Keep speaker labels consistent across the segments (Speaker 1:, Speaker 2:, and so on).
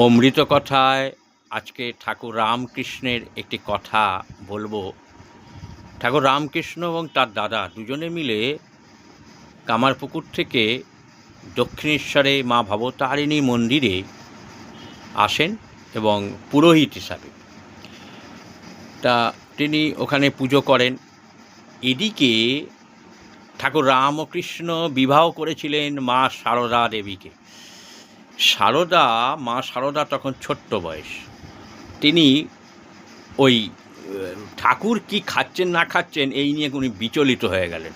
Speaker 1: অমৃত কথায় আজকে ঠাকুর রামকৃষ্ণের একটি কথা বলবো। ঠাকুর রামকৃষ্ণ এবং তার দাদা দুজনে মিলে কামারপুকুর থেকে দক্ষিণেশ্বরে মা ভবতারিণী মন্দিরে আসেন এবং পুরোহিত হিসাবে তিনি ওখানে পুজো করেন। এদিকে ঠাকুর রামকৃষ্ণ বিবাহ করেছিলেন মা সারদা দেবীকে। মা সারদা তখন ছোট্ট বয়স। তিনি ওই ঠাকুর কি খাচ্ছেন না খাচ্ছেন এই নিয়ে উনি বিচলিত হয়ে গেলেন,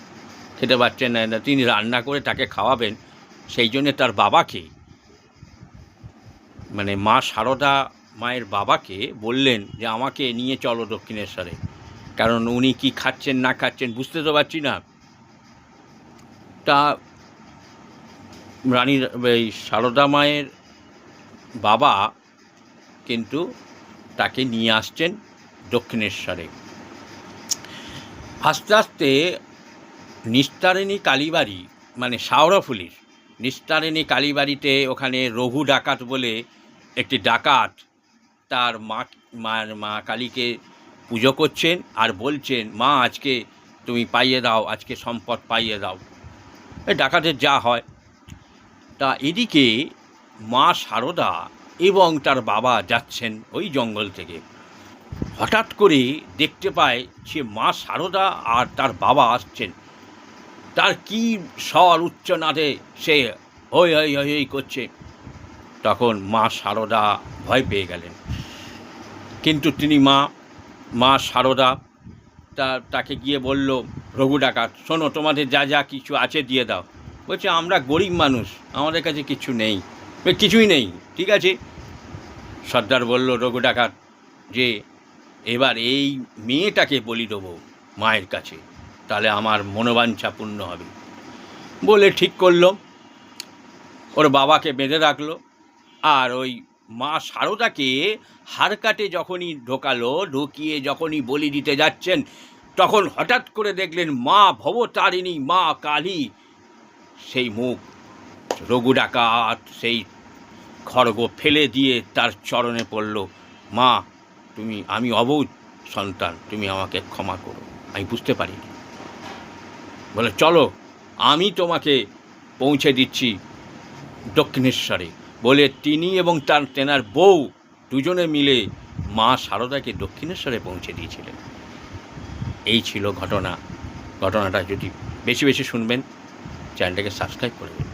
Speaker 1: খেতে পারছেন না। তিনি রান্না করে তাকে খাওয়াবেন, সেই জন্যে তার বাবাকে, মানে মা সারদা মায়ের বাবাকে বললেন যে আমাকে নিয়ে চলো দক্ষিণেশ্বরে, কারণ উনি কি খাচ্ছেন না খাচ্ছেন বুঝতে তো পারছি না। তা এই সারদা মায়ের বাবা কিন্তু তাকে নিয়ে আসছেন দক্ষিণেশ্বরে। আস্তে আস্তে নিস্তারিণী কালীবাড়ি, মানে শাওড়াফুলির নিস্তারিণী কালীবাড়িতে ওখানে রঘু ডাকাত বলে একটি ডাকাত তার মা কালীকে পুজো করছেন আর বলছেন, মা আজকে তুমি পাইয়ে দাও, আজকে সম্পদ পাইয়ে দাও। এই ডাকাতের যা হয়। তা এদিকে মা সারদা এবং তার বাবা যাচ্ছেন ওই জঙ্গল থেকে। হঠাৎ করে দেখতে পায় সে মা সারদা আর তার বাবা আসছেন। তার কি স্বর উচ্চনাদে সে হই হই হই হই করছে। তখন মা সারদা ভয় পেয়ে গেলেন। কিন্তু তিনি মা সারদা তাকে গিয়ে বলল, রঘু ডাকাত, শোনো, তোমাদের যা যা কিছু আছে দিয়ে দাও। বলছে, আমরা গরিব মানুষ, আমাদের কাছে কিছু নেই, কিছুই নেই। ঠিক আছে। সর্দার বলল রঘু ডাকাত যে এবার এই মেয়েটাকে বলি দেবো মায়ের কাছে, তাহলে আমার মনোবাঞ্ছা পূর্ণ হবে। বলে ঠিক করলো, ওর বাবাকে বেঁধে রাখলো। আর ওই মা সারদাকে হাড়কাটে যখনই ঢুকিয়ে যখনই বলি দিতে যাচ্ছেন, তখন হঠাৎ করে দেখলেন মা ভবতারিণী, মা কালী, সেই মুখ রঘু ডাকাত সেই খড়গ ফেলে দিয়ে তার চরণে পড়ল। মা, আমি অবুঝ সন্তান, তুমি আমাকে ক্ষমা করো, আমি বুঝতে পারিনি। বলে, চলো, আমি তোমাকে পৌঁছে দিচ্ছি দক্ষিণেশ্বরে। বলে তিনি এবং তেনার বউ দুজনে মিলে মা সারদাকে দক্ষিণেশ্বরে পৌঁছে দিয়েছিলেন। এই ছিল ঘটনাটা যদি বেশি বেশি শুনবেন, চ্যানেলটাকে সাবস্ক্রাইব করবেন।